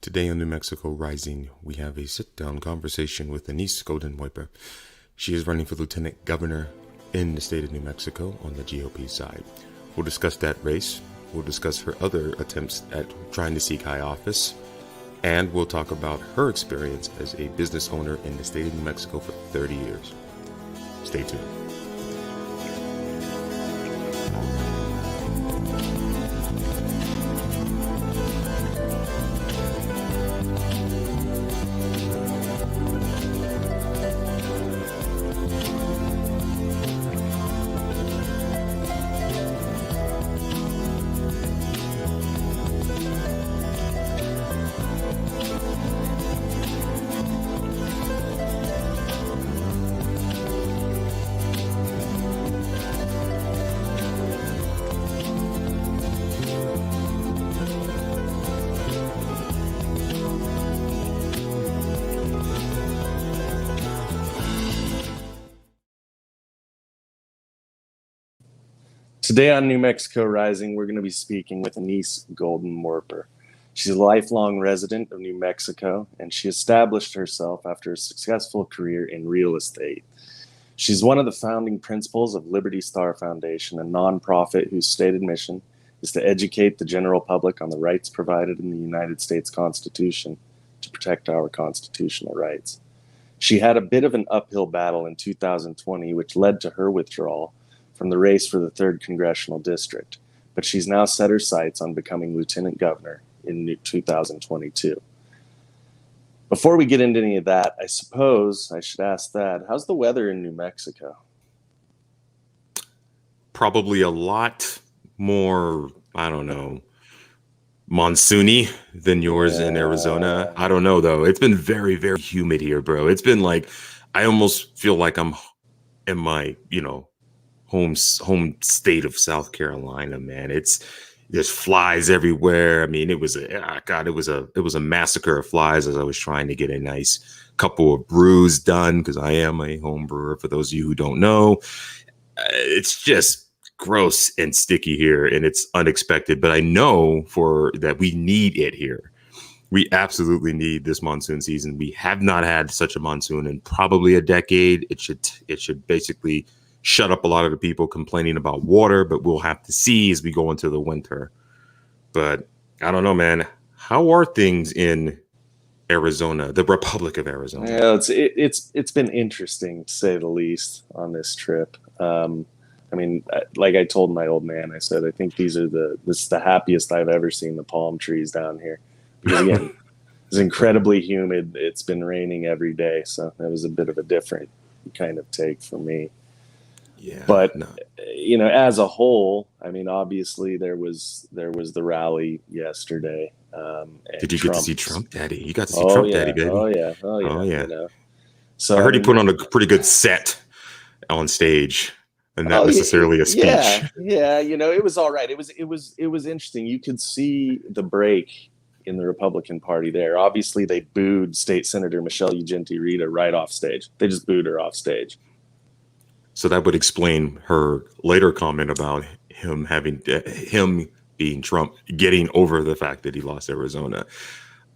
Today on New Mexico Rising, we have a sit-down conversation with Anise Golden Morper. She is running for lieutenant governor in the state of New Mexico on the GOP side. We'll discuss that race. We'll discuss her other attempts at trying to seek high office. And we'll talk about her experience as a business owner in the state of New Mexico for 30 years. Stay tuned. Today on New Mexico Rising, we're going to be speaking with Anise Golden Morper. She's a lifelong resident of New Mexico, and she established herself after a successful career in real estate. She's one of the founding principals of Liberty Star Foundation, a nonprofit whose stated mission is to educate the general public on the rights provided in the United States Constitution to protect our constitutional rights. She had a bit of an uphill battle in 2020, which led to her withdrawal from the race for the 3rd Congressional District, but she's now set her sights on becoming Lieutenant Governor in 2022. Before we get into any of that, I suppose I should ask that, how's the weather in New Mexico? Probably a lot more, monsoony than yours in Arizona. I don't know, though. It's been very, very humid here, bro. It's been like, I almost feel like I'm in my, home state of South Carolina, man. There's flies everywhere. I mean, it was a massacre of flies as I was trying to get a nice couple of brews done, because I am a home brewer, for those of you who don't know. It's just gross and sticky here, and it's unexpected, but I know that we need it here. We absolutely need this monsoon season. We have not had such a monsoon in probably a decade. It should basically shut up a lot of the people complaining about water, but we'll have to see as we go into the winter. But I don't know, man. How are things in Arizona, the Republic of Arizona? Yeah, it's been interesting, to say the least, on this trip. Like I told my old man, I said, I think this is the happiest I've ever seen the palm trees down here. Because again, it's incredibly humid. It's been raining every day, so that was a bit of a different kind of take for me. Yeah, but as a whole, obviously there was the rally yesterday. Did you get to see Trump Daddy? You got to see Trump Daddy, baby. Oh yeah. So I heard he put on a pretty good set on stage, and not necessarily a speech. Yeah. It was all right. It was interesting. You could see the break in the Republican Party there. Obviously, they booed State Senator Michelle Ugenti-Rita right off stage. They just booed her off stage. So that would explain her later comment about him being Trump, getting over the fact that he lost Arizona.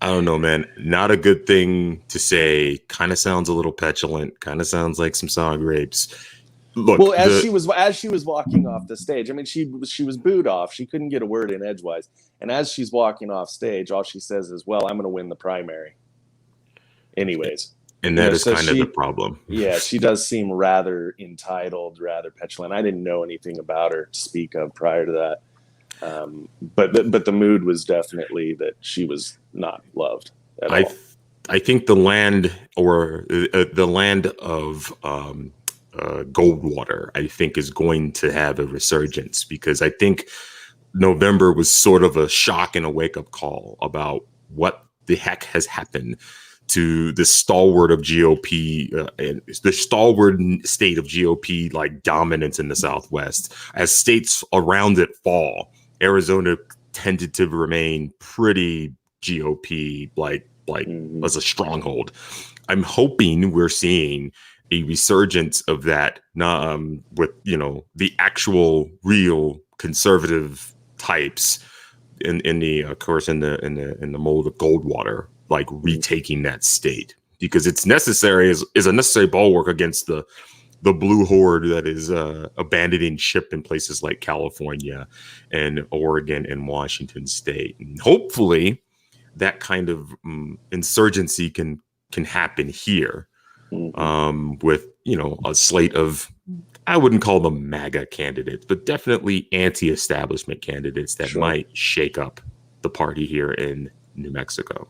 I don't know, man. Not a good thing to say. Kind of sounds a little petulant. Kind of sounds like some sour grapes. Look, well, as she was walking off the stage, she was booed off. She couldn't get a word in edgewise. And as she's walking off stage, all she says is, "Well, I'm going to win the primary." Anyways. And that is kind of the problem. Yeah, she does seem rather entitled, rather petulant. I didn't know anything about her to speak of prior to that. But the mood was definitely that she was not loved at all. I think the land of Goldwater, I think, is going to have a resurgence, because I think November was sort of a shock and a wake-up call about what the heck has happened to the stalwart of GOP and the stalwart state of GOP like dominance in the Southwest. As states around it fall, Arizona tended to remain pretty GOP as a stronghold. I'm hoping we're seeing a resurgence of that with the actual real conservative types in the of course in the mold of Goldwater, like retaking that state, because it's necessary is a necessary bulwark against the blue horde that is abandoning ship in places like California and Oregon and Washington State. And hopefully that kind of insurgency can happen here, with, you know, a slate of, I wouldn't call them MAGA candidates, but definitely anti-establishment candidates that might shake up the party here in New Mexico.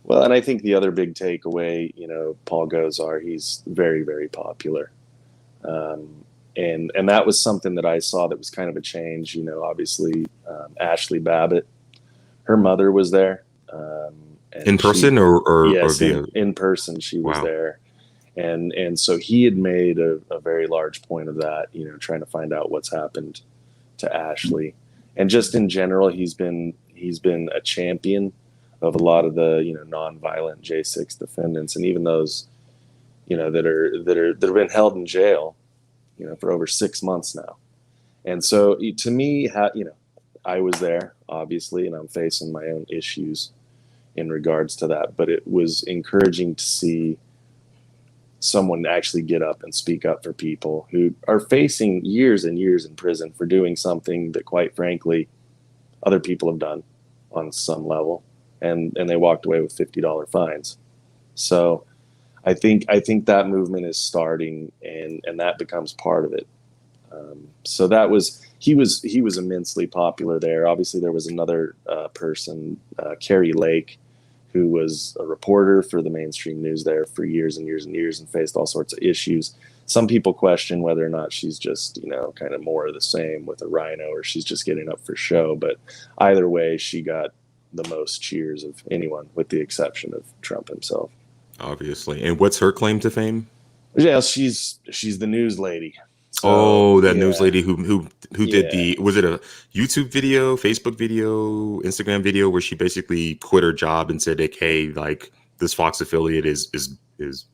Well, and I think the other big takeaway, you know, Paul Gosar, he's very, very popular. And that was something that I saw that was kind of a change. You know, obviously, Ashley Babbitt, her mother was there. In person or yes, via? In person, she was there. And so he had made a very large point of that, you know, trying to find out what's happened to Ashley. And just in general, he's been a champion of a lot of the, you know, nonviolent J6 defendants, and even those, you know, that have been held in jail, you know, for over 6 months now. And so to me, you know, I was there obviously, and I'm facing my own issues in regards to that, but it was encouraging to see someone actually get up and speak up for people who are facing years and years in prison for doing something that, quite frankly, other people have done on some level, and they walked away with $50 fines. So I think that movement is starting, and that becomes part of it. So that was, he was immensely popular there. Obviously, there was another person, Carrie Lake, who was a reporter for the mainstream news there for years and years and years, and faced all sorts of issues. Some people question whether or not she's just, you know, kind of more of the same with a rhino, or she's just getting up for show. But either way, she got the most cheers of anyone, with the exception of Trump himself. Obviously. And what's her claim to fame? Yeah, she's the news lady. So, news lady who did the, was it a YouTube video, Facebook video, Instagram video, where she basically quit her job and said, like, hey, like, this Fox affiliate is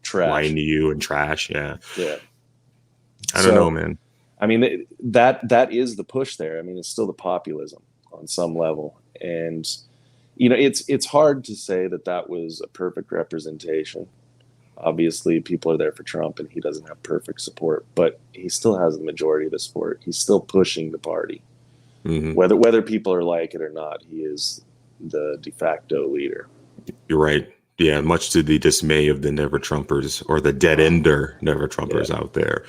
trash, lying to you and trash. Yeah. I don't know, man. I mean, that is the push there. I mean, it's still the populism on some level. And, you know, it's hard to say that was a perfect representation. Obviously, people are there for Trump, and he doesn't have perfect support, but he still has the majority of the support. He's still pushing the party. Whether people are like it or not, he is the de facto leader. You're right. Yeah, much to the dismay of the Never Trumpers, or the dead ender Never Trumpers out there.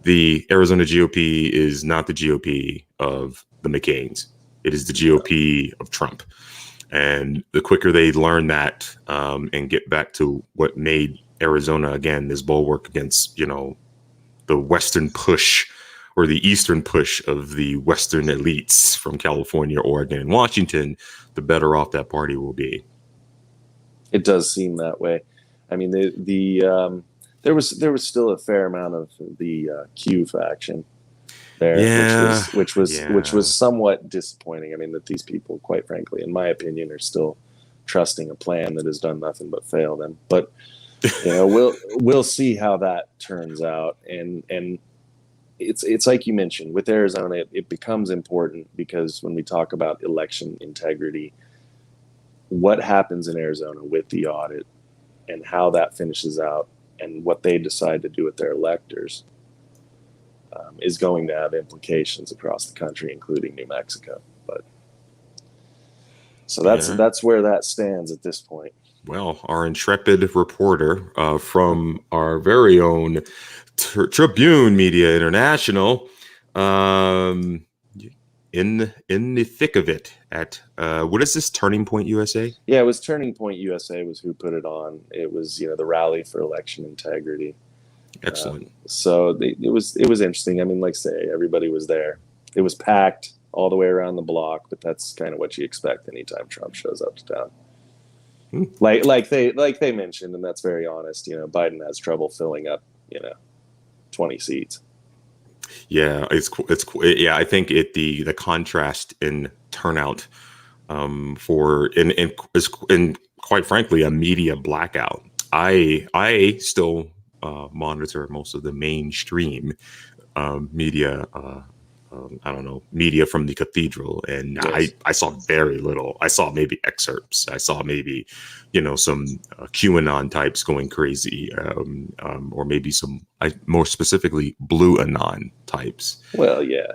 The Arizona GOP is not the GOP of the McCains. It is the GOP of Trump. And the quicker they learn that, and get back to what made Arizona, again, this bulwark against, you know, the Western push, or the Eastern push of the Western elites from California, Oregon, and Washington, the better off that party will be. It does seem that way. I mean, there was still a fair amount of the Q faction there, which was somewhat disappointing. I mean, that these people, quite frankly, in my opinion, are still trusting a plan that has done nothing but fail them. But, you know, we'll see how that turns out. And it's like you mentioned with Arizona, it becomes important, because when we talk about election integrity, what happens in Arizona with the audit and how that finishes out, and what they decide to do with their electors, is going to have implications across the country, including New Mexico. But so that's where that stands at this point. Well, our intrepid reporter from our very own Tribune Media International, in the thick of it at what is this, Turning Point USA? Yeah, it was Turning Point USA was who put it on. It was, you know, the Rally for Election Integrity. Excellent. So it was interesting. I mean, like I say, everybody was there. It was packed all the way around the block, but that's kind of what you expect anytime Trump shows up to town. Like they mentioned, and that's very honest. You know, Biden has trouble filling up, you know, 20 seats. Yeah, yeah. I think the contrast in turnout for in quite frankly a media blackout. I still monitor most of the mainstream media I don't know, media from the cathedral, and Yes. I saw very little. I saw maybe excerpts. I saw maybe, some QAnon types going crazy, or maybe some, more specifically, Blue Anon types. Well, yeah.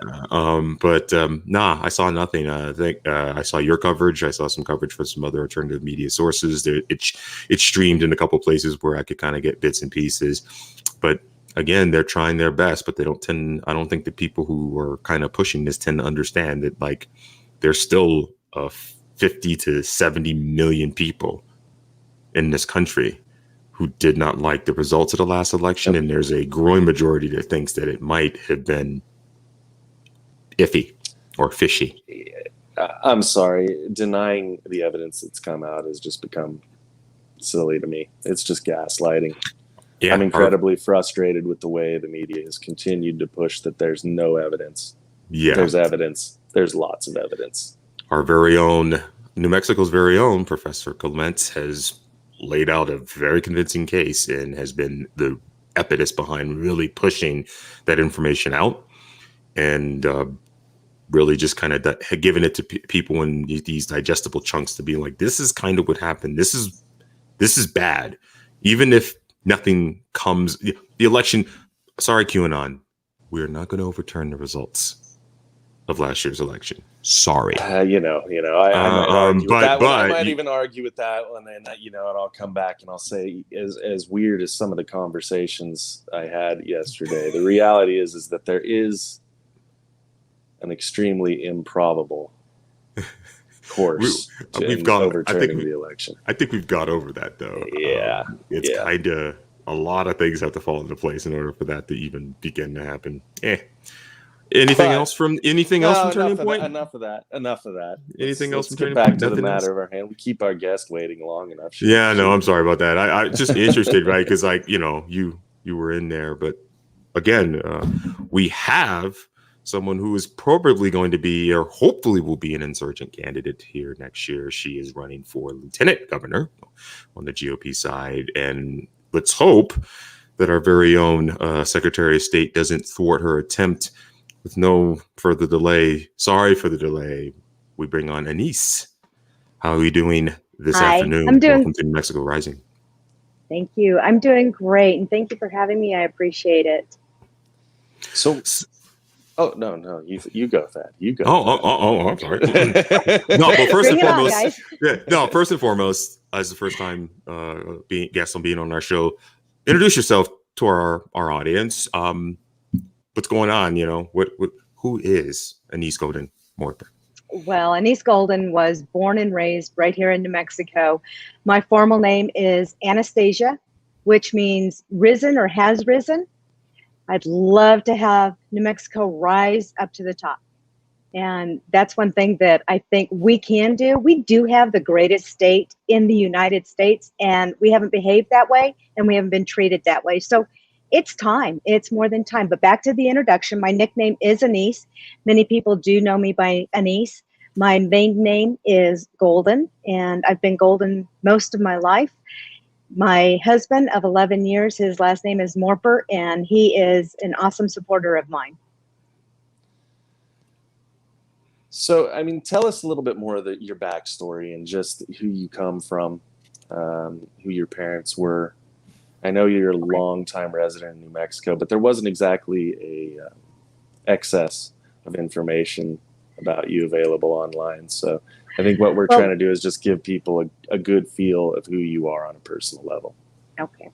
But nah, I saw nothing. I think I saw your coverage. I saw some coverage from some other alternative media sources. It streamed in a couple places where I could kind of get bits and pieces, but again, they're trying their best, but I don't think the people who are kind of pushing this tend to understand that, like, there's still 50 to 70 million people in this country who did not like the results of the last election. And there's a growing majority that thinks that it might have been iffy or fishy. I'm sorry. Denying the evidence that's come out has just become silly to me. It's just gaslighting. Yeah, I'm incredibly frustrated with the way the media has continued to push that there's no evidence. Yeah. There's evidence. There's lots of evidence. Our very own, New Mexico's very own Professor Clements has laid out a very convincing case and has been the impetus behind really pushing that information out, and really just kind of giving it to people in these digestible chunks to be like, this is kind of what happened. This is bad. Even if nothing comes, the election, sorry, QAnon, we're not going to overturn the results of last year's election. Sorry. I might argue with that one. I might even argue with that one, and and I'll come back and I'll say, as weird as some of the conversations I had yesterday, the reality is that there is an extremely improbable course overturning the election. I think we've got over that, though. Yeah, it's kind of a lot of things have to fall into place in order for that to even begin to happen. Anything else from Turning Point? Enough of that. Anything else from Turning Point? Back to the matter of our hand. We keep our guest waiting long enough. I'm sorry about that. I just interested, right? Because you were in there, but again, we have someone who is probably going to be, or hopefully will be, an insurgent candidate here next year. She is running for lieutenant governor on the GOP side. And let's hope that our very own Secretary of State doesn't thwart her attempt. With no further delay, sorry for the delay, we bring on Anise. How are you doing this afternoon? Welcome to New Mexico Rising. Thank you. I'm doing great. And thank you for having me. I appreciate it. Oh, no, you go, Thad. You go. I'm sorry. No, but first and foremost, as the first time guest on being on our show, introduce yourself to our audience. What's going on? Who is Anise Golden Morper? Well, Anise Golden was born and raised right here in New Mexico. My formal name is Anastasia, which means risen or has risen. I'd love to have New Mexico rise up to the top. And that's one thing that I think we can do. We do have the greatest state in the United States, and we haven't behaved that way, and we haven't been treated that way. So it's time. It's more than time. But back to the introduction, my nickname is Anise. Many people do know me by Anise. My main name is Golden, and I've been Golden most of my life. My husband of 11 years, his last name is Morper, and he is an awesome supporter of mine. So, tell us a little bit more of your backstory and just who you come from, who your parents were. I know you're a longtime resident in New Mexico, but there wasn't exactly a excess of information about you available online. So I think what we're trying to do is just give people a good feel of who you are on a personal level. Okay.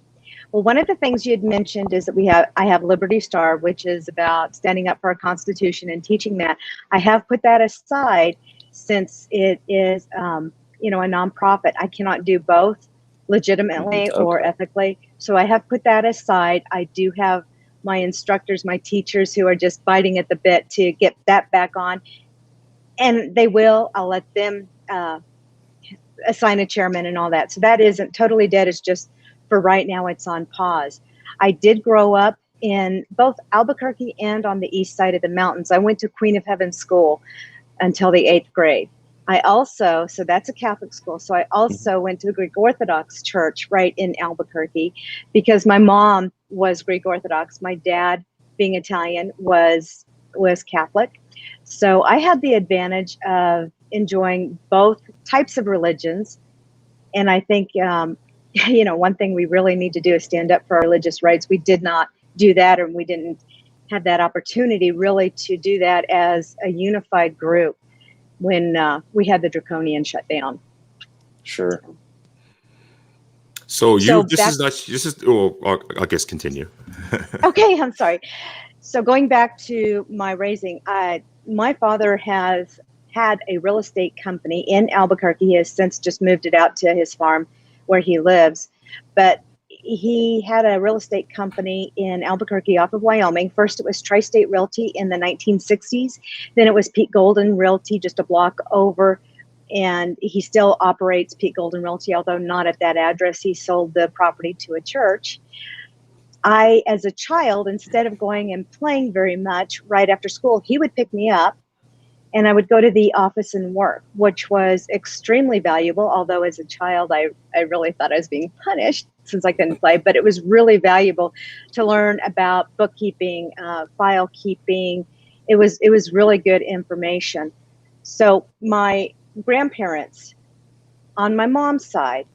Well, one of the things you had mentioned is that I have Liberty Star, which is about standing up for our Constitution and teaching that. I have put that aside since it is, a nonprofit. I cannot do both legitimately or ethically. So I have put that aside. I do have my instructors, my teachers who are just biting at the bit to get that back on. And they will. I'll let them assign a chairman and all that. So that isn't totally dead. It's just for right now, it's on pause. I did grow up in both Albuquerque and on the east side of the mountains. I went to Queen of Heaven School until the 8th grade. So that's a Catholic school. So I also went to the Greek Orthodox Church right in Albuquerque because my mom was Greek Orthodox. My dad, being Italian, was was Catholic. So I had the advantage of enjoying both types of religions. And I think, one thing we really need to do is stand up for our religious rights. We did not do that, and we didn't have that opportunity really to do that as a unified group when we had the draconian shutdown. Sure. So back, I guess continue. Okay, I'm sorry. So going back to my raising, my father has had a real estate company in Albuquerque. He has since just moved it out to his farm where he lives. But he had a real estate company in Albuquerque off of Wyoming. First, it was Tri-State Realty in the 1960s. Then it was Pete Golden Realty just a block over. And he still operates Pete Golden Realty, although not at that address. He sold the property to a church. I, as a child, instead of going and playing very much right after school, he would pick me up and I would go to the office and work, which was extremely valuable. Although as a child, I really thought I was being punished since I couldn't play, but it was really valuable to learn about bookkeeping, file keeping. It was really good information. So my grandparents on my mom's side,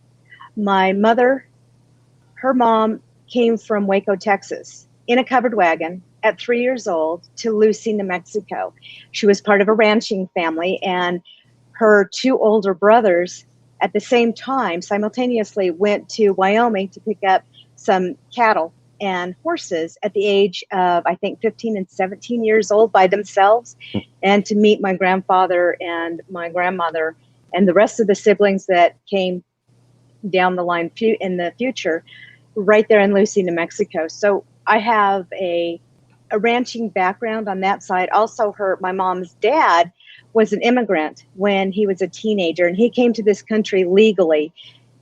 my mother, her mom came from Waco, Texas in a covered wagon at 3 years old to Lucy, New Mexico. She was part of a ranching family, and her two older brothers at the same time simultaneously went to Wyoming to pick up some cattle and horses at the age of, I think, 15 and 17 years old by themselves, and to meet my grandfather and my grandmother and the rest of the siblings that came down the line in the future right there in Lucy, New Mexico. So I have a ranching background on that side. Also, my mom's dad was an immigrant when he was a teenager, and he came to this country legally.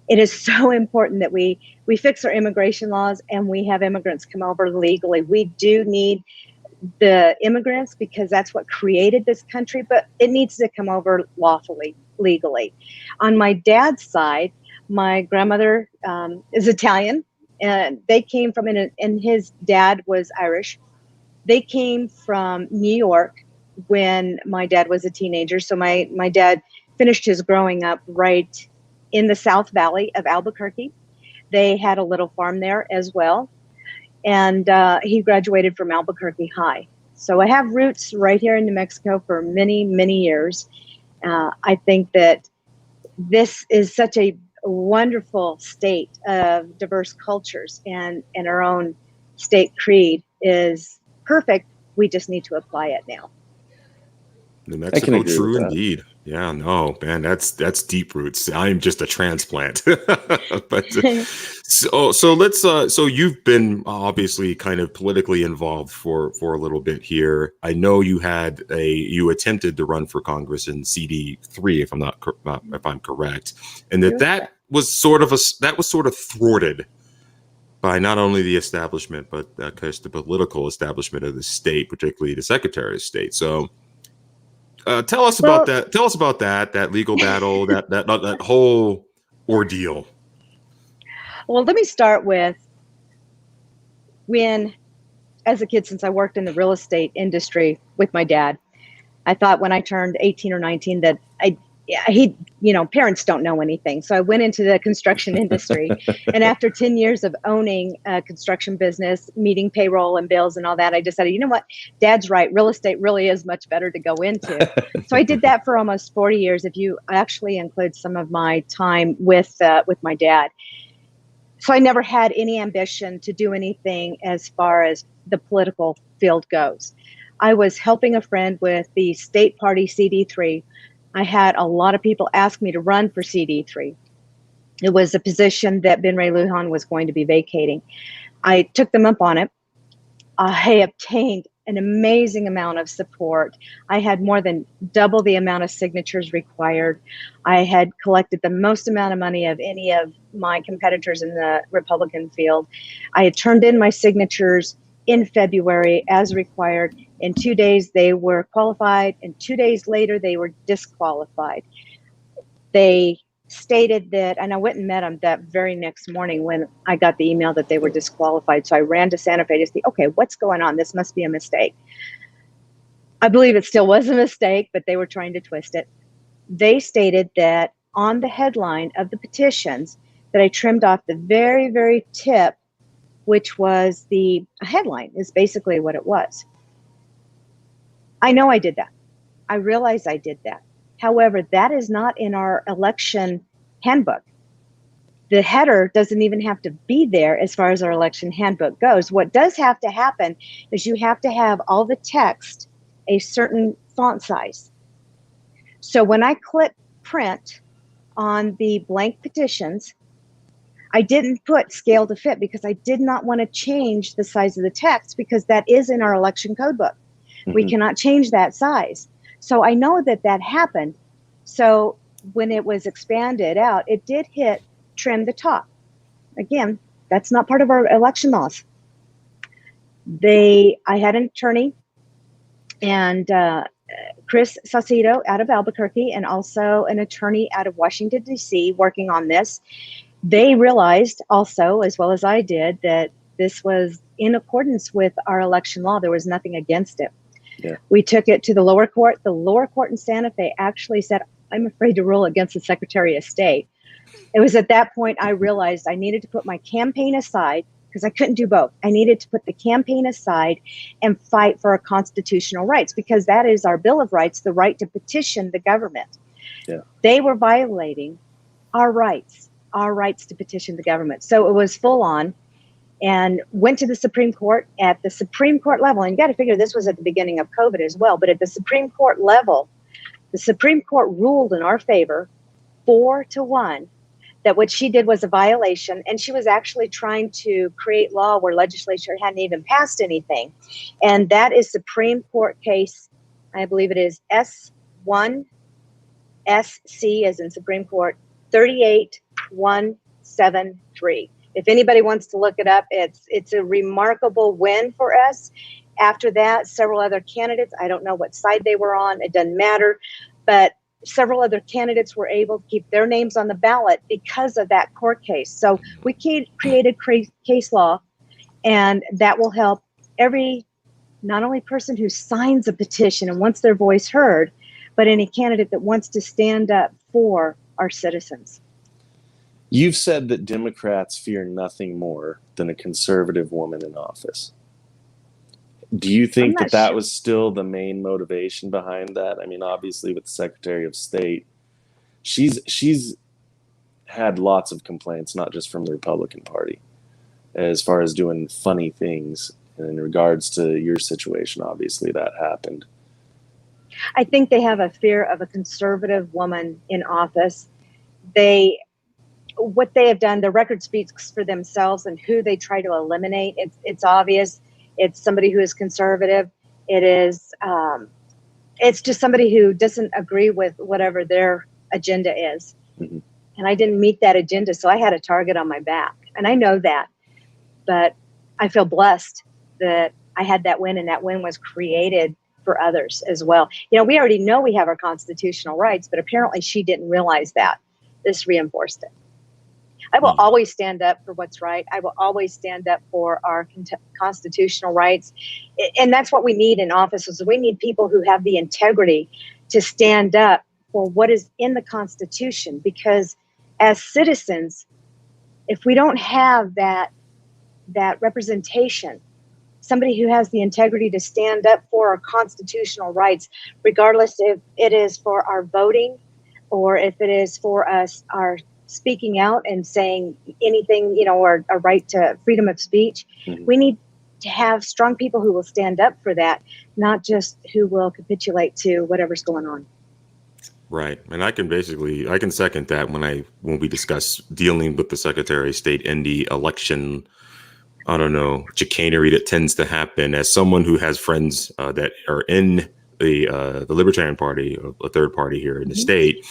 It is so important that we fix our immigration laws and we have immigrants come over legally. We do need the immigrants because that's what created this country, but it needs to come over lawfully, legally. On my dad's side, my grandmother is Italian, and they came from, and his dad was Irish. They came from New York when my dad was a teenager. So my dad finished his growing up right in the South Valley of Albuquerque. They had a little farm there as well. And he graduated from Albuquerque High. So I have roots right here in New Mexico for many, many years. I think that this is such a wonderful state of diverse cultures, and our own state creed is perfect. We just need to apply it now. New Mexico, true indeed. Yeah, no, man, that's deep roots. I'm just a transplant. But so let's so you've been obviously kind of politically involved for a little bit here. I know you attempted to run for Congress in CD3, if I'm correct, and that was sort of thwarted by not only the establishment, but the political establishment of the state, particularly the Secretary of State. So tell us about that. Tell us about that legal battle, that whole ordeal. Well, let me start with when, as a kid, since I worked in the real estate industry with my dad, I thought when I turned 18 or 19 that parents don't know anything. So I went into the construction industry. And after 10 years of owning a construction business, meeting payroll and bills and all that, I decided, you know what, Dad's right. Real estate really is much better to go into. So I did that for almost 40 years, if you actually include some of my time with my dad. So I never had any ambition to do anything as far as the political field goes. I was helping a friend with the state party CD3. I had a lot of people ask me to run for CD3. It was a position that Ben Ray Lujan was going to be vacating. I took them up on it. I obtained an amazing amount of support. I had more than double the amount of signatures required. I had collected the most amount of money of any of my competitors in the Republican field. I had turned in my signatures in February as required. In 2 days, they were qualified, and 2 days later, they were disqualified. They stated that, and I went and met them that very next morning when I got the email that they were disqualified. So I ran to Santa Fe to see, okay, what's going on? This must be a mistake. I believe it still was a mistake, but they were trying to twist it. They stated that on the headline of the petitions that I trimmed off the very, very tip, which was the headline, is basically what it was. I know I did that. I realize I did that. However, that is not in our election handbook. The header doesn't even have to be there as far as our election handbook goes. What does have to happen is you have to have all the text a certain font size. So when I click print on the blank petitions, I didn't put scale to fit because I did not want to change the size of the text because that is in our election code book. Mm-hmm. We cannot change that size. So I know that that happened. So when it was expanded out, it did hit trim the top. Again, that's not part of our election laws. I had an attorney and Chris Saucedo out of Albuquerque and also an attorney out of Washington, D.C. working on this. They realized also, as well as I did, that this was in accordance with our election law. There was nothing against it. Yeah. We took it to the lower court. The lower court in Santa Fe actually said, I'm afraid to rule against the Secretary of State. It was at that point I realized I needed to put my campaign aside because I couldn't do both. I needed to put the campaign aside and fight for our constitutional rights because that is our Bill of Rights, the right to petition the government. Yeah. They were violating our rights to petition the government. So it was full on and went to the Supreme Court. At the Supreme Court level, and you got to figure this was at the beginning of COVID as well, but at the Supreme Court level, the Supreme Court ruled in our favor 4-1 that what she did was a violation, and she was actually trying to create law where legislature hadn't even passed anything. And that is Supreme Court case, I believe it is S1 SC as in Supreme Court 38173. If anybody wants to look it up, it's a remarkable win for us. After that, several other candidates, I don't know what side they were on, it doesn't matter, but several other candidates were able to keep their names on the ballot because of that court case. So we created case law, and that will help every, not only person who signs a petition and wants their voice heard, but any candidate that wants to stand up for our citizens. You've said that Democrats fear nothing more than a conservative woman in office. Do you think that was still the main motivation behind that? I mean, obviously with the Secretary of State, she's had lots of complaints, not just from the Republican Party, as far as doing funny things. And in regards to your situation, obviously that happened. I think they have a fear of a conservative woman in office. What they have done, the record speaks for themselves and who they try to eliminate. It's obvious. It's somebody who is conservative. It's just somebody who doesn't agree with whatever their agenda is. Mm-hmm. And I didn't meet that agenda, so I had a target on my back. And I know that. But I feel blessed that I had that win, and that win was created for others as well. You know, we already know we have our constitutional rights, but apparently she didn't realize that. This reinforced it. I will always stand up for what's right. I will always stand up for our constitutional rights. And that's what we need in offices. We need people who have the integrity to stand up for what is in the Constitution. Because as citizens, if we don't have that representation, somebody who has the integrity to stand up for our constitutional rights, regardless if it is for our voting or if it is for us, our speaking out and saying anything, you know, or a right to freedom of speech. Mm-hmm. We need to have strong people who will stand up for that, not just who will capitulate to whatever's going on. Right. And I can second that when we discuss dealing with the Secretary of State in the election, I don't know, chicanery that tends to happen. As someone who has friends that are in the Libertarian Party, a third party here in the state,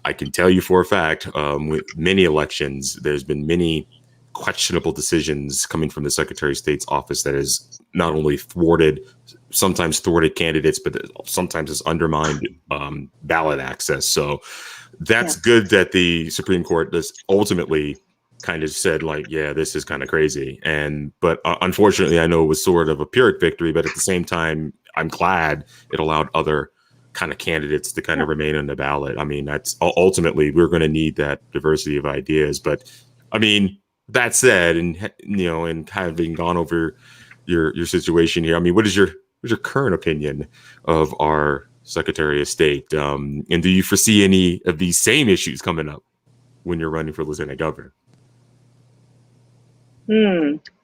I can tell you for a fact, with many elections, there's been many questionable decisions coming from the Secretary of State's office that has not only sometimes thwarted candidates, but sometimes has undermined ballot access. So that's good that the Supreme Court does ultimately kind of said, like, yeah, this is kind of crazy. But unfortunately, I know it was sort of a Pyrrhic victory, but at the same time, I'm glad it allowed other kind of candidates to kind of remain on the ballot. I mean, that's ultimately we're going to need that diversity of ideas. But I mean, that said, and and having gone over your situation here, I mean, what's your current opinion of our Secretary of State? And do you foresee any of these same issues coming up when you're running for lieutenant governor?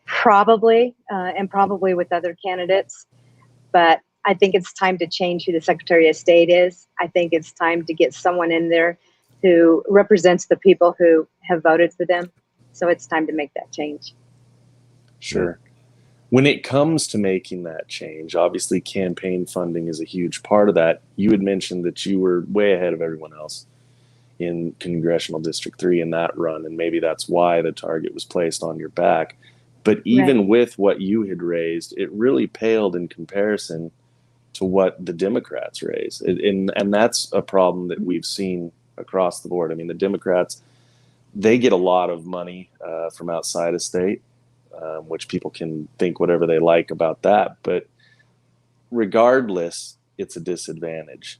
Probably, and probably with other candidates. But I think it's time to change who the Secretary of State is. I think it's time to get someone in there who represents the people who have voted for them. So it's time to make that change. Sure. When it comes to making that change, obviously campaign funding is a huge part of that. You had mentioned that you were way ahead of everyone else in Congressional District 3 in that run, and maybe that's why the target was placed on your back. But even with what you had raised, it really paled in comparison to what the Democrats raised. And that's a problem that we've seen across the board. I mean, the Democrats, they get a lot of money from outside of state, which people can think whatever they like about that. But regardless, it's a disadvantage.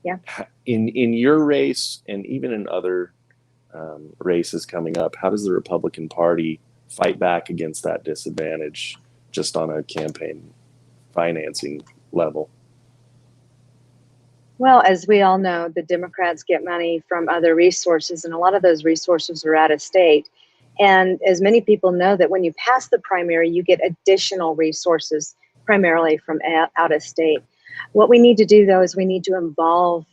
Yeah. In your race, and even in other races coming up, how does the Republican Party fight back against that disadvantage just on a campaign financing level? Well, as we all know, the Democrats get money from other resources, and a lot of those resources are out of state. And as many people know, that when you pass the primary, you get additional resources, primarily from out of state. What we need to do, though, is we need to involve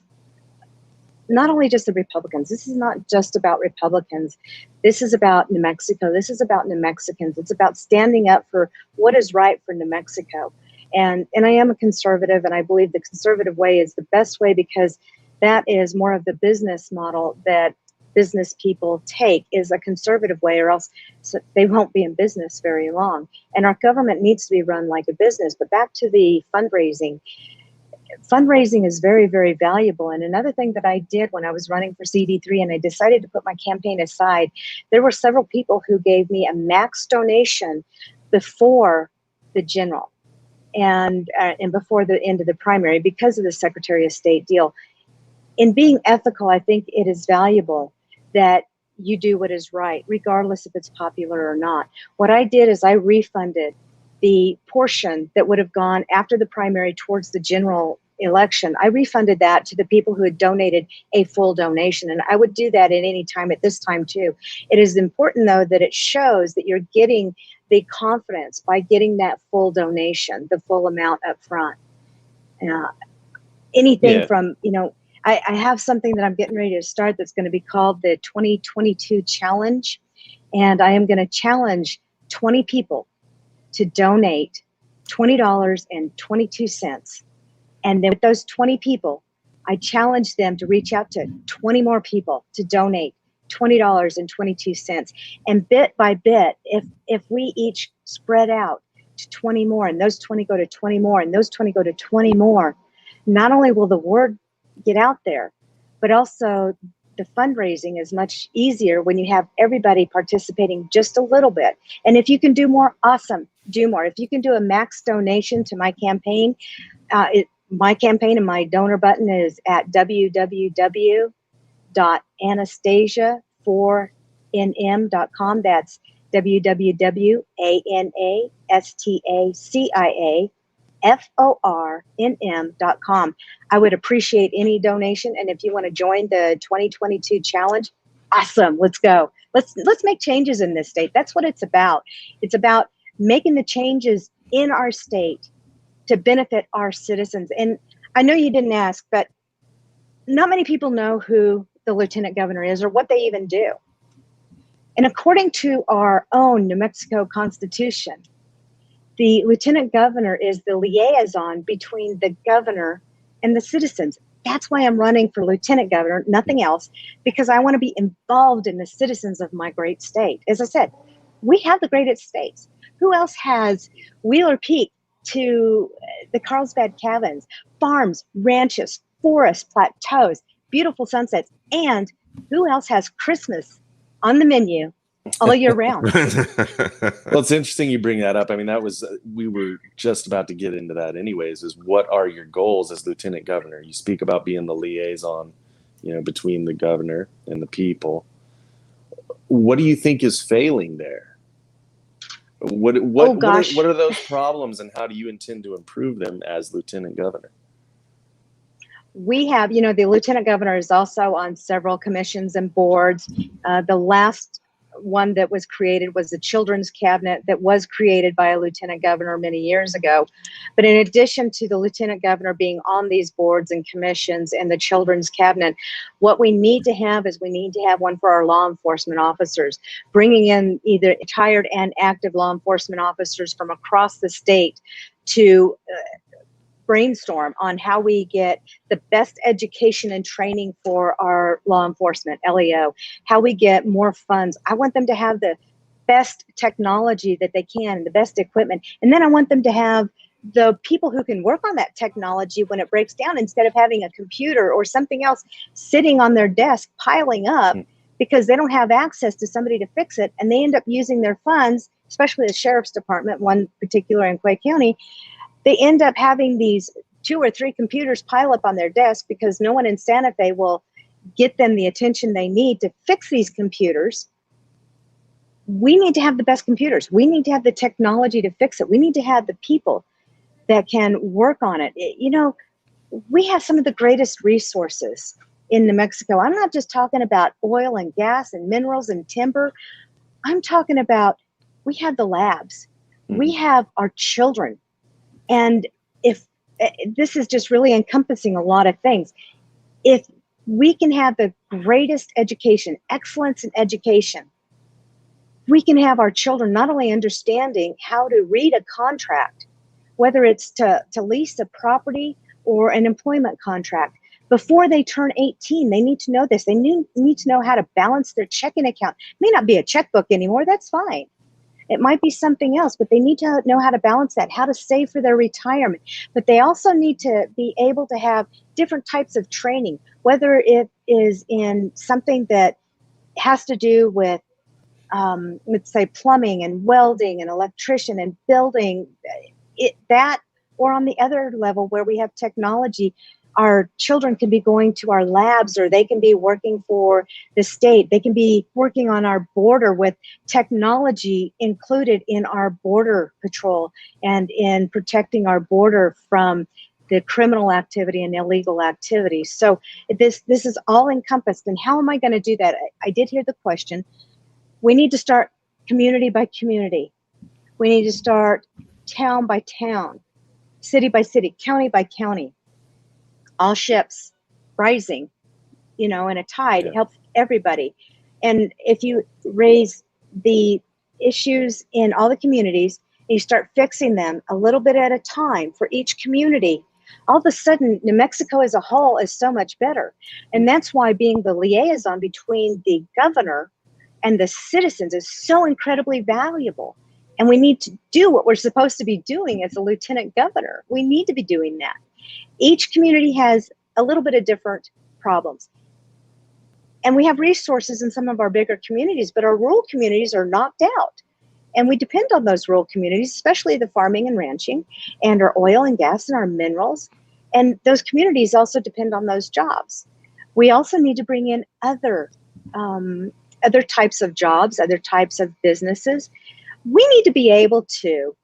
not only just the Republicans. This is not just about Republicans. This is about New Mexico. This is about New Mexicans. It's about standing up for what is right for New Mexico. And I am a conservative, and I believe the conservative way is the best way, because that is more of the business model that business people take, is a conservative way, or else they won't be in business very long. And our government needs to be run like a business. But back to the fundraising. Fundraising is very, very valuable. And another thing that I did when I was running for CD3 and I decided to put my campaign aside, there were several people who gave me a max donation before the general and before the end of the primary, because of the Secretary of State deal. In being ethical, I think it is valuable that you do what is right, regardless if it's popular or not. What I did is I refunded the portion that would have gone after the primary towards the general election. I refunded that to the people who had donated a full donation. And I would do that at any time at this time too. It is important, though, that it shows that you're getting the confidence by getting that full donation, the full amount up front. Anything from, I have something that I'm getting ready to start that's going to be called the 2022 Challenge. And I am going to challenge 20 people to donate $20.22. And then with those 20 people, I challenge them to reach out to 20 more people to donate $20.22. And bit by bit, if we each spread out to 20 more, and those 20 go to 20 more, and those 20 go to 20 more, not only will the word get out there, but also the fundraising is much easier when you have everybody participating just a little bit. And if you can do more, awesome, do more. If you can do a max donation to my campaign, my campaign and my donor button is at www.anastasia4nm.com. That's www.anastacia4nm.com. I would appreciate any donation. And if you want to join the 2022 challenge, awesome. Let's go. Let's make changes in this state. That's what it's about. It's about making the changes in our state to benefit our citizens. And I know you didn't ask, but not many people know who the lieutenant governor is or what they even do. And according to our own New Mexico Constitution, the lieutenant governor is the liaison between the governor and the citizens. That's why I'm running for lieutenant governor, nothing else, because I want to be involved in the citizens of my great state. As I said, we have the greatest states. Who else has Wheeler Peak to the Carlsbad Cabins, farms, ranches, forests, plateaus, beautiful sunsets, and who else has Christmas on the menu all year round. Well, it's interesting you bring that up. I mean, that was, we were just about to get into that anyways, is what are your goals as lieutenant governor? You speak about being the liaison, between the governor and the people. What do you think is failing there? What Oh gosh. what are those problems, and how do you intend to improve them as lieutenant governor? We have, the lieutenant governor is also on several commissions and boards. The last one that was created was the children's cabinet that was created by a lieutenant governor many years ago. But in addition to the lieutenant governor being on these boards and commissions and the children's cabinet, what we need to have is we need to have one for our law enforcement officers, bringing in either retired and active law enforcement officers from across the state to brainstorm on how we get the best education and training for our law enforcement, LEO, how we get more funds. I want them to have the best technology that they can, the best equipment. And then I want them to have the people who can work on that technology when it breaks down, instead of having a computer or something else sitting on their desk piling up because they don't have access to somebody to fix it. And they end up using their funds, especially the sheriff's department, one particular in Clay County. They end up having these 2 or 3 computers pile up on their desk because no one in Santa Fe will get them the attention they need to fix these computers. We need to have the best computers. We need to have the technology to fix it. We need to have the people that can work on it. We have some of the greatest resources in New Mexico. I'm not just talking about oil and gas and minerals and timber. I'm talking about, we have the labs. We have our children. And if this is just really encompassing a lot of things, if we can have the greatest education, excellence in education, we can have our children not only understanding how to read a contract, whether it's to lease a property or an employment contract. Before they turn 18, they need to know this. They need to know how to balance their checking account. It may not be a checkbook anymore. That's fine. It might be something else, but they need to know how to balance that, how to save for their retirement. But they also need to be able to have different types of training, whether it is in something that has to do with, let's say, plumbing and welding and electrician and building, or on the other level where we have technology. Our children can be going to our labs, or they can be working for the state. They can be working on our border with technology included in our border patrol and in protecting our border from the criminal activity and illegal activity. So this is all encompassed. And how am I going to do that? I did hear the question. We need to start community by community. We need to start town by town, city by city, county by county. All ships rising, in a tide. It helps everybody. And if you raise the issues in all the communities, and you start fixing them a little bit at a time for each community, all of a sudden, New Mexico as a whole is so much better. And that's why being the liaison between the governor and the citizens is so incredibly valuable. And we need to do what we're supposed to be doing as a lieutenant governor. We need to be doing that. Each community has a little bit of different problems. And we have resources in some of our bigger communities, but our rural communities are knocked out. And we depend on those rural communities, especially the farming and ranching and our oil and gas and our minerals. And those communities also depend on those jobs. We also need to bring in other types of jobs, other types of businesses. We need to be able to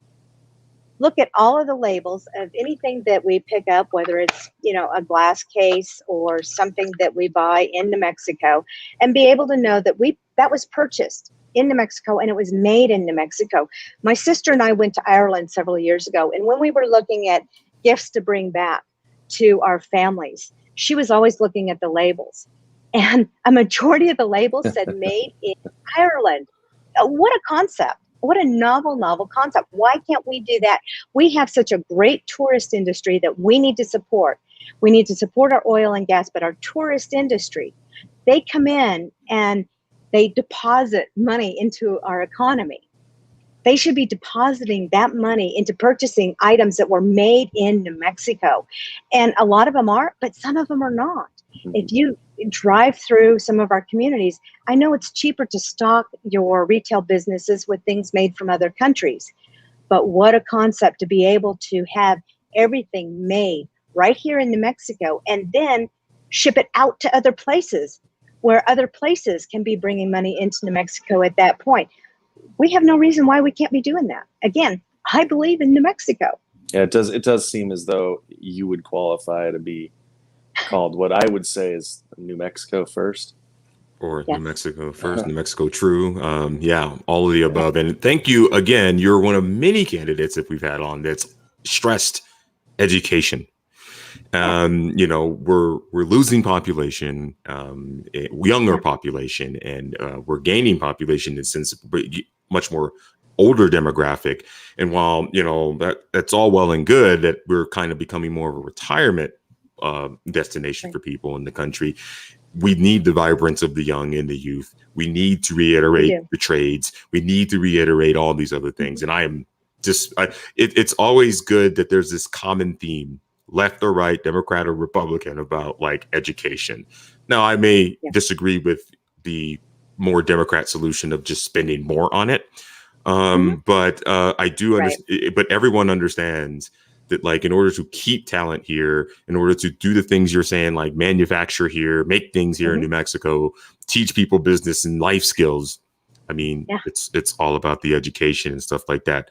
look at all of the labels of anything that we pick up, whether it's, a glass case or something that we buy in New Mexico, and be able to know that that was purchased in New Mexico and it was made in New Mexico. My sister and I went to Ireland several years ago, and when we were looking at gifts to bring back to our families, she was always looking at the labels. And a majority of the labels said made in Ireland. What a concept. What a novel concept. Why can't we do that? We have such a great tourist industry that we need to support. We need to support our oil and gas, but our tourist industry, they come in and they deposit money into our economy. They should be depositing that money into purchasing items that were made in New Mexico. And a lot of them are, but some of them are not. If you drive through some of our communities, I know it's cheaper to stock your retail businesses with things made from other countries. But what a concept to be able to have everything made right here in New Mexico and then ship it out to other places where other places can be bringing money into New Mexico at that point. We have no reason why we can't be doing that. Again, I believe in New Mexico. Yeah, it does seem as though you would qualify to be called what I would say is New Mexico first. Or Yes. New Mexico first, New Mexico true. Yeah, all of the above. And thank you again. You're one of many candidates that we've had on that's stressed education. You know, we're losing population, younger population, and we're gaining population in sense much more older demographic. And while, you know, that's all well and good that we're kind of becoming more of a retirement destination for people in the country, we need the vibrance of the young and the youth. We need to reiterate the trades. We need to reiterate all these other things. And I am just, it's always good that there's this common theme, left or right, Democrat or Republican, about like education. Now, I may disagree with the more Democrat solution of just spending more on it. But I do understand, but everyone understands that, like, in order to keep talent here, in order to do the things you're saying, like manufacture here, make things here in New Mexico, teach people business and life skills. I mean, it's all about the education and stuff like that.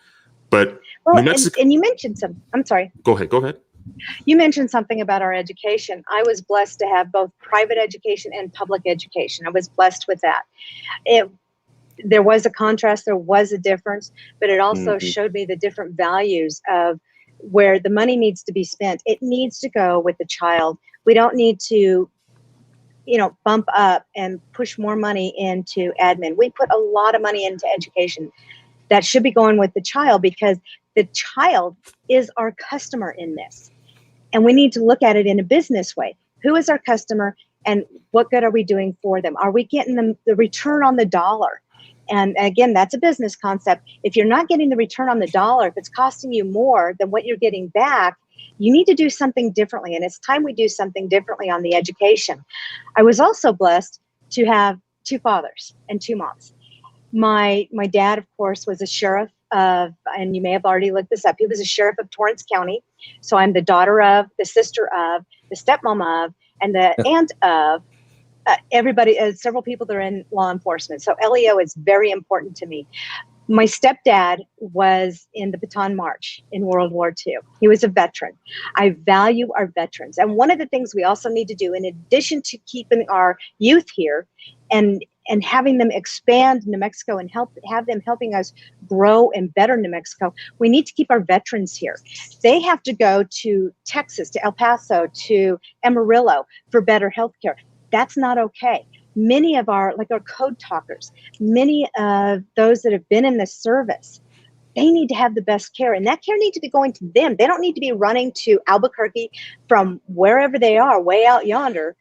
But well, and you mentioned some. I'm sorry. Go ahead. You mentioned something about our education. I was blessed to have both private education and public education. I was blessed with that. There was a contrast, there was a difference, but it also showed me the different values of where the money needs to be spent. It needs to go with the child. We don't need to, bump up and push more money into admin. We put a lot of money into education that should be going with the child, because the child is our customer in this. And we need to look at it in a business way. Who is our customer and what good are we doing for them? Are we getting them the return on the dollar? And again, that's a business concept. If you're not getting the return on the dollar, if it's costing you more than what you're getting back, you need to do something differently. And it's time we do something differently on the education. I was also blessed to have two fathers and two moms. My dad, of course, was a sheriff of, and you may have already looked this up, he was a sheriff of Torrance County. So I'm the daughter of, the sister of, the stepmom of, and the aunt of everybody, several people that are in law enforcement. So LEO is very important to me. My stepdad was in the Bataan March in World War II. He was a veteran. I value our veterans. And one of the things we also need to do, in addition to keeping our youth here and having them expand New Mexico and have them helping us grow and better New Mexico, we need to keep our veterans here. They have to go to Texas, to El Paso, to Amarillo for better health care. That's not okay. Many of our code talkers, many of those that have been in the service, they need to have the best care, and that care needs to be going to them. They don't need to be running to Albuquerque from wherever they are, way out yonder,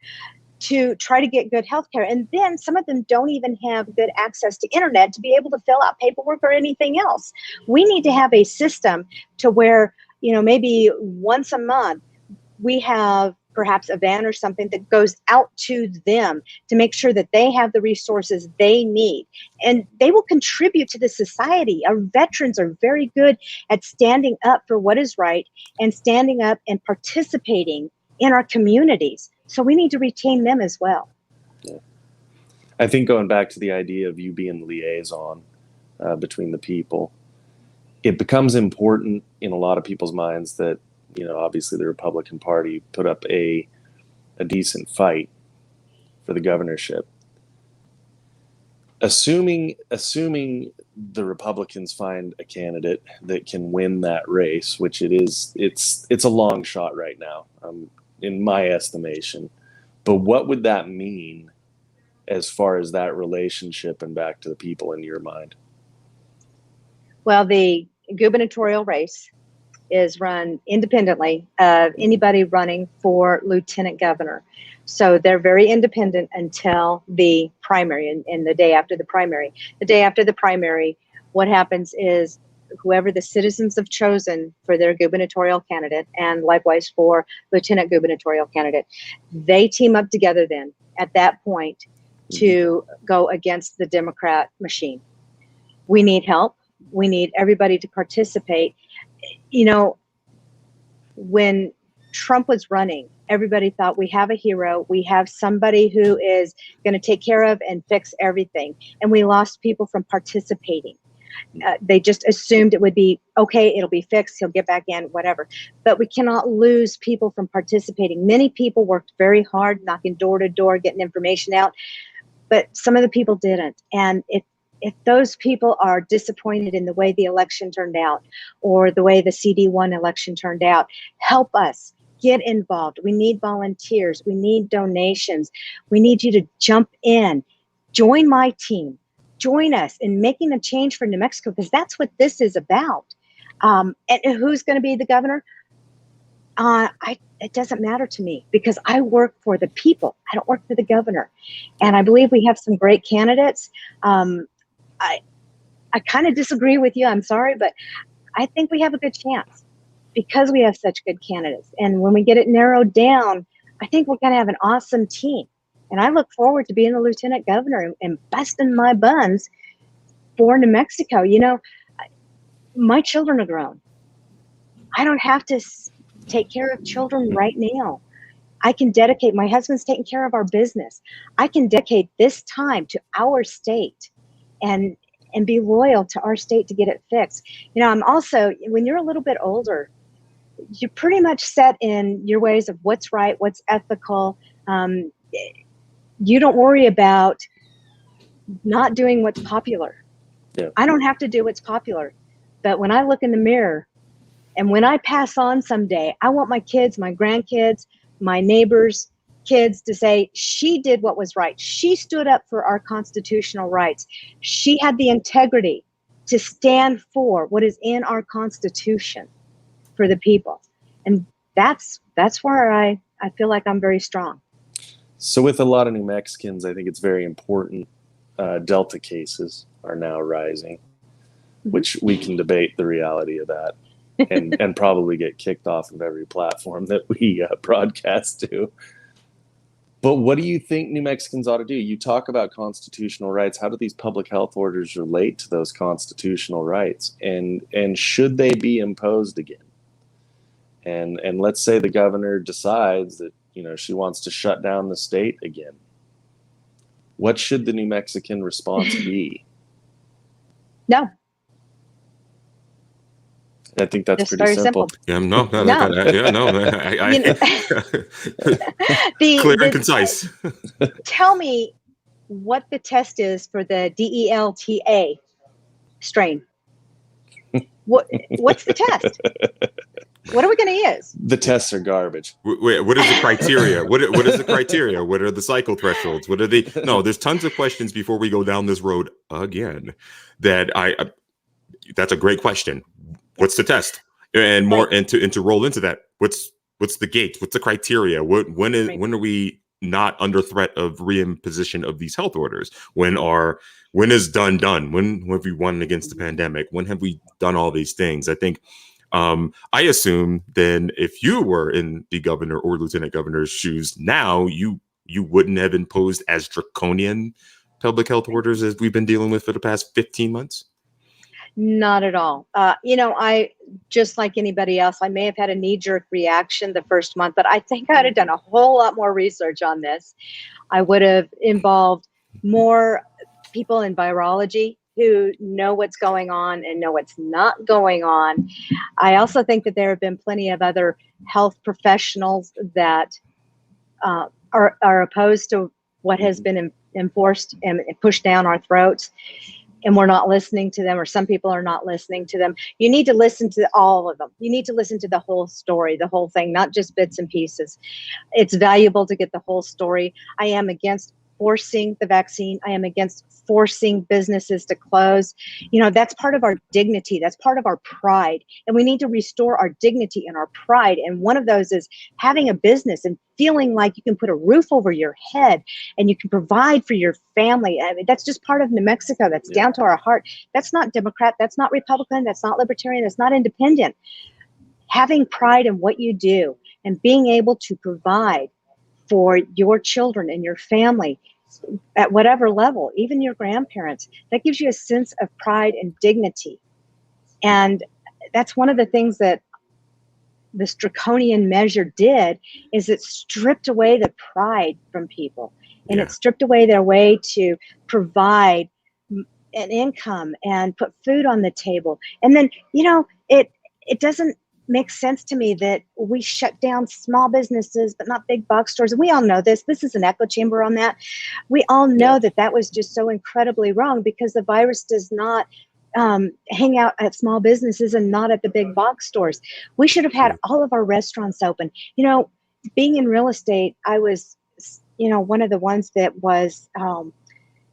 to try to get good health care. And then some of them don't even have good access to internet to be able to fill out paperwork or anything else. We need to have a system to where, maybe once a month we have perhaps a van or something that goes out to them to make sure that they have the resources they need. And they will contribute to the society. Our veterans are very good at standing up for what is right and standing up and participating in our communities. So we need to retain them as well. Yeah. I think going back to the idea of you being the liaison between the people, it becomes important in a lot of people's minds that, obviously the Republican Party put up a decent fight for the governorship. Assuming the Republicans find a candidate that can win that race, which it's a long shot right now, in my estimation. But what would that mean as far as that relationship and back to the people in your mind? Well, the gubernatorial race is run independently of anybody running for lieutenant governor. So they're very independent until the primary and the day after the primary. The day after the primary, what happens is whoever the citizens have chosen for their gubernatorial candidate, and likewise for lieutenant gubernatorial candidate, they team up together then at that point to go against the Democrat machine. We need help. We need everybody to participate. You know, when Trump was running, everybody thought we have a hero. We have somebody who is going to take care of and fix everything. And we lost people from participating. They just assumed it would be, okay, it'll be fixed, he'll get back in, whatever. But we cannot lose people from participating. Many people worked very hard, knocking door to door, getting information out, but some of the people didn't. And if those people are disappointed in the way the election turned out or the way the CD1 election turned out, help us. Get involved. We need volunteers. We need donations. We need you to jump in. Join my team. Join us in making a change for New Mexico, because that's what this is about. And who's going to be the governor? It doesn't matter to me, because I work for the people. I don't work for the governor. And I believe we have some great candidates. I kind of disagree with you. I'm sorry, but I think we have a good chance because we have such good candidates. And when we get it narrowed down, I think we're going to have an awesome team. And I look forward to being the lieutenant governor and busting my buns for New Mexico. You know, my children are grown. I don't have to take care of children right now. I can dedicate, my husband's taking care of our business. I can dedicate this time to our state and be loyal to our state to get it fixed. You know, I'm also, when you're a little bit older, you're pretty much set in your ways of what's right, what's ethical. You don't worry about not doing what's popular. Yeah. I don't have to do what's popular. But when I look in the mirror and when I pass on someday, I want my kids, my grandkids, my neighbors' kids to say, she did what was right. She stood up for our constitutional rights. She had the integrity to stand for what is in our Constitution for the people. And that's where I feel like I'm very strong. So with a lot of New Mexicans, I think it's very important. Delta cases are now rising, which we can debate the reality of that and probably get kicked off of every platform that we broadcast to. But what do you think New Mexicans ought to do? You talk about constitutional rights. How do these public health orders relate to those constitutional rights? And should they be imposed again? And let's say the governor decides that, you know, she wants to shut down the state again. What should the New Mexican response be? No. I think that's Just pretty very simple. Yeah, No. clear and concise. Tell me what the test is for the DELTA strain. What's the test? What are we going to use? The tests are garbage. Wait, what is the criteria? What is the criteria? What are the cycle thresholds? What are the? No, there's tons of questions before we go down this road again. That's a great question. What's the test? And more, and to roll into that, what's the gate? What's the criteria? When are we not under threat of reimposition of these health orders? When is done? When have we won against the pandemic? When have we done all these things? I think. I assume then if you were in the governor or lieutenant governor's shoes now, you wouldn't have imposed as draconian public health orders as we've been dealing with for the past 15 months. Not at all. I just like anybody else, I may have had a knee-jerk reaction the first month, but I think I'd have done a whole lot more research on this. I would have involved more people in virology who know what's going on and know what's not going on. I also think that there have been plenty of other health professionals that are opposed to what has been enforced and pushed down our throats, and we're not listening to them, or some people are not listening to them. You need to listen to all of them. You need to listen to the whole story, the whole thing, not just bits and pieces. It's valuable to get the whole story. I am against forcing the vaccine. I am against forcing businesses to close. You know, that's part of our dignity. That's part of our pride. And we need to restore our dignity and our pride. And one of those is having a business and feeling like you can put a roof over your head and you can provide for your family. I mean, that's just part of New Mexico. That's down to our heart. That's not Democrat. That's not Republican. That's not Libertarian. That's not independent. Having pride in what you do and being able to provide for your children and your family at whatever level, even your grandparents, that gives you a sense of pride and dignity. And that's one of the things that this draconian measure did, is it stripped away the pride from people, and it stripped away their way to provide an income and put food on the table. And then, you know, it doesn't makes sense to me that we shut down small businesses, but not big box stores. And we all know this. This is an echo chamber on that. We all know that that was just so incredibly wrong, because the virus does not hang out at small businesses and not at the big box stores. We should have had all of our restaurants open. You know, being in real estate, I was, you know, one of the ones that was,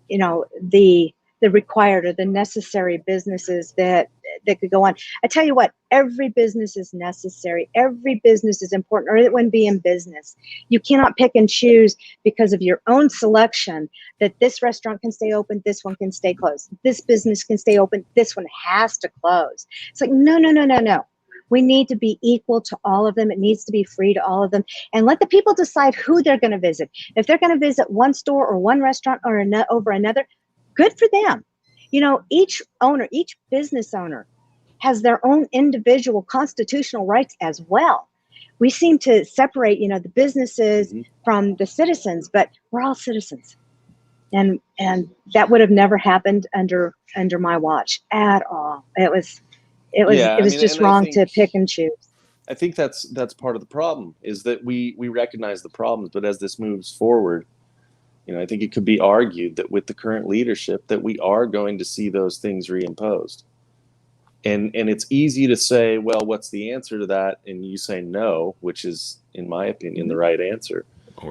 you know, the required or the necessary businesses that could go on. I tell you what, every business is necessary. Every business is important, or it wouldn't be in business. You cannot pick and choose because of your own selection that this restaurant can stay open, this one can stay closed. This business can stay open, this one has to close. It's like, no, no, no, no, no. We need to be equal to all of them. It needs to be free to all of them. And let the people decide who they're going to visit. If they're going to visit one store or one restaurant or over another, good for them. You know, each owner, each business owner has their own individual constitutional rights as well. We seem to separate, you know, the businesses from the citizens, but we're all citizens. And that would have never happened under my watch at all. It was just wrong to pick and choose. I think that's part of the problem, is that we recognize the problems, but as this moves forward, you know, I think it could be argued that with the current leadership that we are going to see those things reimposed. And it's easy to say, well, what's the answer to that? And you say no, which is, in my opinion, the right answer.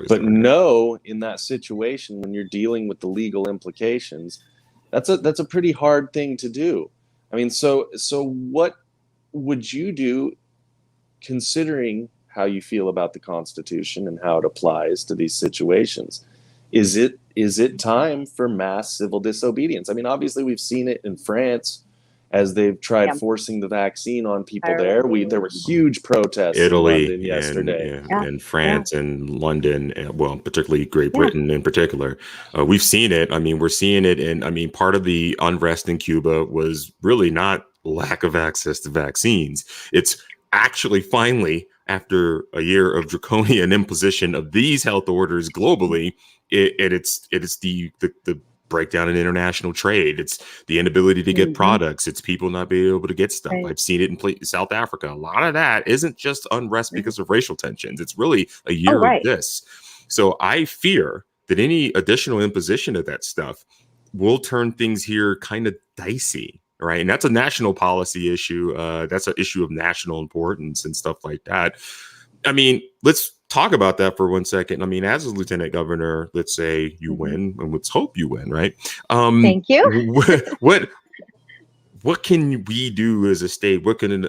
But no, in that situation, when you're dealing with the legal implications, that's a pretty hard thing to do. I mean, so what would you do, considering how you feel about the Constitution and how it applies to these situations? Is it time for mass civil disobedience? I mean, obviously we've seen it in France as they've tried forcing the vaccine on people there. There were huge protests Italy, in London yesterday. And France and London, and, well, particularly Great Britain in particular. We've seen it. I mean, we're seeing it. And I mean, part of the unrest in Cuba was really not lack of access to vaccines. It's actually finally, after a year of draconian imposition of these health orders globally, it's the breakdown in international trade. It's the inability to get products. It's people not being able to get stuff. I've seen it in South Africa. A lot of that isn't just unrest because of racial tensions. It's really a year of this. So I fear that any additional imposition of that stuff will turn things here kind of dicey. Right. And that's a national policy issue. That's an issue of national importance and stuff like that. I mean, let's talk about that for 1 second. I mean, as a lieutenant governor, let's say you win, and let's hope you win. Right. Thank you. What can we do as a state? What can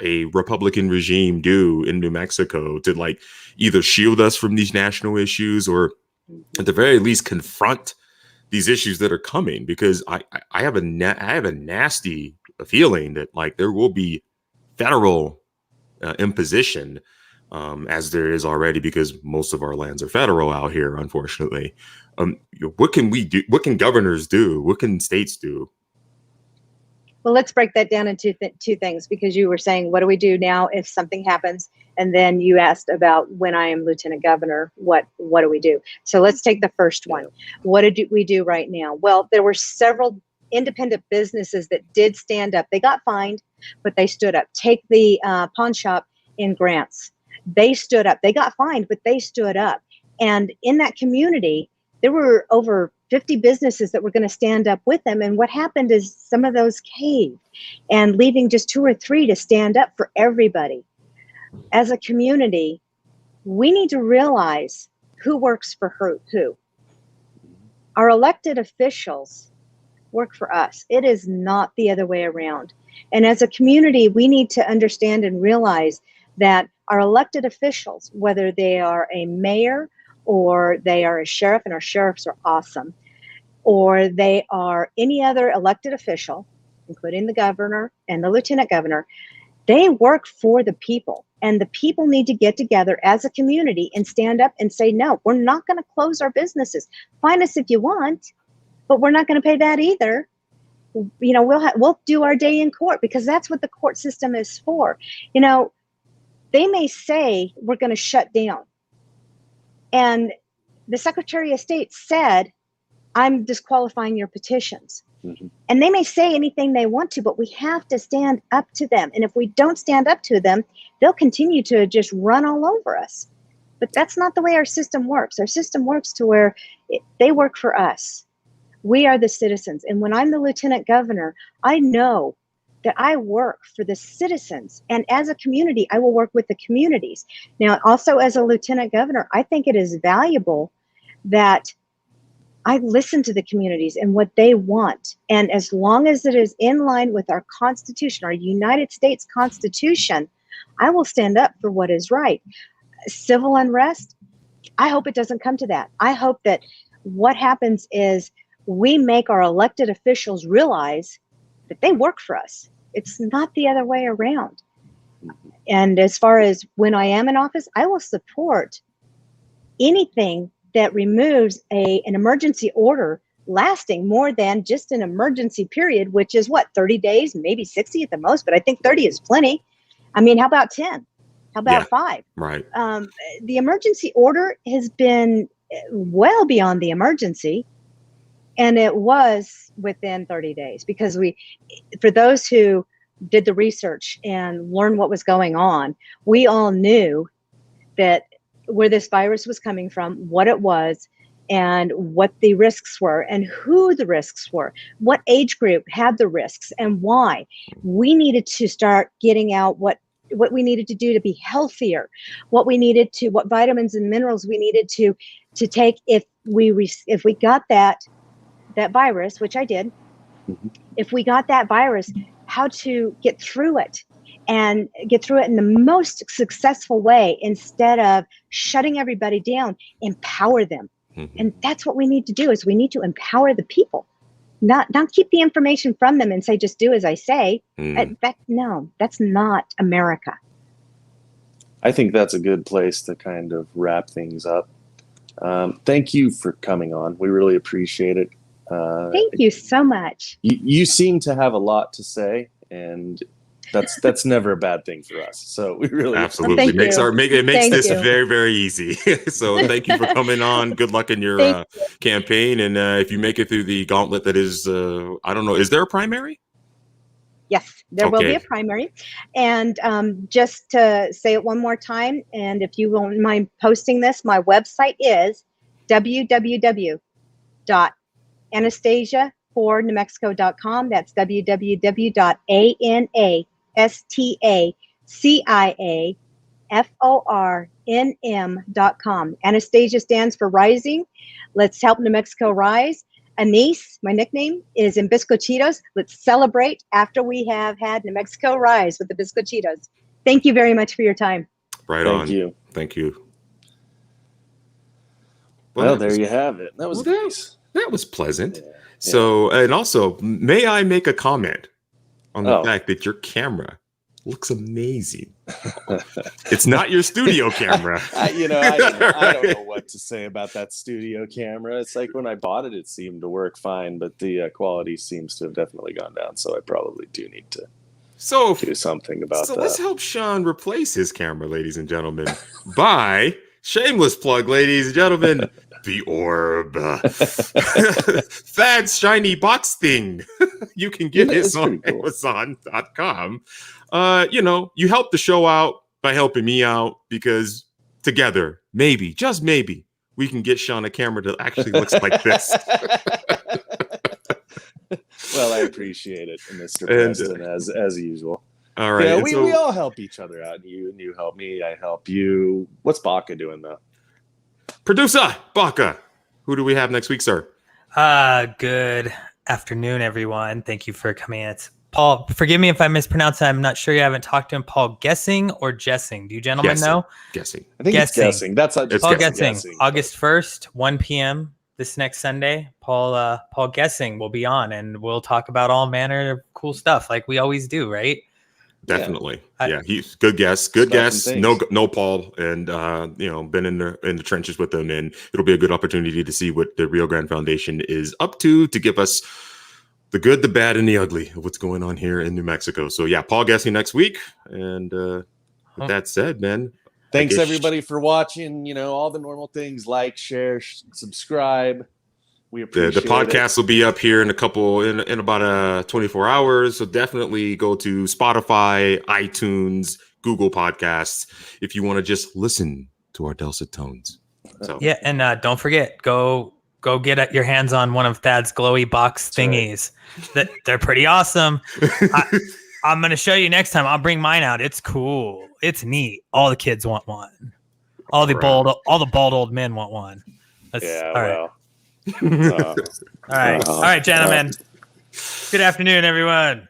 a Republican regime do in New Mexico to, like, either shield us from these national issues, or at the very least confront these issues that are coming? Because I have a nasty feeling that, like, there will be federal imposition, as there is already, because most of our lands are federal out here, unfortunately. What can we do? What can governors do? What can states do? Well, let's break that down into two things, because you were saying, what do we do now if something happens? And then you asked about, when I am lieutenant governor, what do we do? So let's take the first one. What do we do right now? Well, there were several independent businesses that did stand up. They got fined, but they stood up. Take the pawn shop in Grants. They stood up. They got fined, but they stood up. And in that community, there were over 50 businesses that were going to stand up with them. And what happened is some of those caved, and leaving just 2 or 3 to stand up for everybody. As a community, we need to realize who works for who. Our elected officials work for us. It is not the other way around. And as a community, we need to understand and realize that our elected officials, whether they are a mayor or they are a sheriff, and our sheriffs are awesome, or they are any other elected official, including the governor and the lieutenant governor, they work for the people. And the people need to get together as a community and stand up and say, no, we're not going to close our businesses. Fine us if you want, but we're not going to pay that either. You know, we'll do our day in court, because that's what the court system is for. You know, they may say we're going to shut down. And the Secretary of State said, I'm disqualifying your petitions. Mm-hmm. And they may say anything they want to, but we have to stand up to them. And if we don't stand up to them, they'll continue to just run all over us. But that's not the way our system works. Our system works to where they work for us. We are the citizens. And when I'm the lieutenant governor, I know that I work for the citizens. And as a community, I will work with the communities. Now, also as a lieutenant governor, I think it is valuable that I listen to the communities and what they want. And as long as it is in line with our Constitution, our United States Constitution, I will stand up for what is right. Civil unrest, I hope it doesn't come to that. I hope that what happens is we make our elected officials realize that they work for us. It's not the other way around. And as far as when I am in office, I will support anything that removes an emergency order lasting more than just an emergency period, which is what, 30 days, maybe 60 at the most, but I think 30 is plenty. I mean, how about 10? How about 5? Right. The emergency order has been well beyond the emergency, and it was within 30 days, because for those who did the research and learned what was going on, we all knew that where this virus was coming from, what it was, and what the risks were, and who the risks were, what age group had the risks, and why. We needed to start getting out what we needed to do to be healthier, what vitamins and minerals we needed to take if we got that virus, which I did. Mm-hmm. If we got that virus, how to get through it. And get through it in the most successful way, instead of shutting everybody down. Empower them. Mm-hmm. And that's what we need to do, is we need to empower the people, not keep the information from them and say, just do as I say. No, that's not America. I think that's a good place to kind of wrap things up. Thank you for coming on. We really appreciate it. Thank you so much. You seem to have a lot to say, and that's never a bad thing for us. So we really absolutely makes this very, very easy. So thank you for coming on. Good luck in your campaign, and if you make it through the gauntlet that is, I don't know, is there a primary? Yes, there will be a primary. And just to say it one more time, and if you won't mind posting this, my website is www.anastasiafornewmexico.com. That's www.ANASTACIAFORNM.com. Anastasia stands for Rising. Let's help New Mexico rise. Anise, my nickname, is in Bizcochitos. Let's celebrate after we have had New Mexico rise with the Bizcochitos. Thank you very much for your time. Thank you. Thank you. Well, there you have it. That was nice. That was pleasant. Yeah. So, and also, may I make a comment on the fact that your camera looks amazing? It's not your studio camera. I don't know what to say about that studio camera. It's like when I bought it, it seemed to work fine, but the quality seems to have definitely gone down. So I probably do need to do something about that. So let's help Shawn replace his camera, ladies and gentlemen, by shameless plug, ladies and gentlemen. The Orb. Thad's shiny box thing. You can get this on Amazon.com. You help the show out by helping me out, because together, maybe, just maybe, we can get Shawn a camera that actually looks like this. Well, I appreciate it, Mr. Preston, as usual. All right. Yeah, we all help each other out. You help me, I help you. What's Baca doing, though? Producer Baka, who do we have next week, sir? Good afternoon, everyone. Thank you for coming. It's Paul. Forgive me if I mispronounce it. I'm not sure. You haven't talked to him. Paul Guessing or Jessing? Do you gentlemen know? Guessing. I think it's guessing. That's It's Paul guessing. Guessing. August 1st, 1 p.m. this next Sunday. Paul Guessing will be on, and we'll talk about all manner of cool stuff like we always do, right? Definitely. Yeah. Yeah, he's good guess. Good Stuff and guess. things. No Paul, and been in the trenches with him, and it'll be a good opportunity to see what the Rio Grande Foundation is up to give us the good, the bad, and the ugly of what's going on here in New Mexico. So yeah, Paul Guessing next week. And with that said, man, Thanks everybody for watching. All the normal things: like, share, subscribe. We appreciate the podcast will be up here in in about 24 hours. So definitely go to Spotify, iTunes, Google Podcasts if you want to just listen to our dulcet tones. So Yeah, and don't forget, go get your hands on one of Thad's glowy box thingies. They're pretty awesome. I'm gonna show you next time. I'll bring mine out. It's cool. It's neat. All the kids want one. All the bald old men want one. All right. All right, gentlemen. Good afternoon, everyone.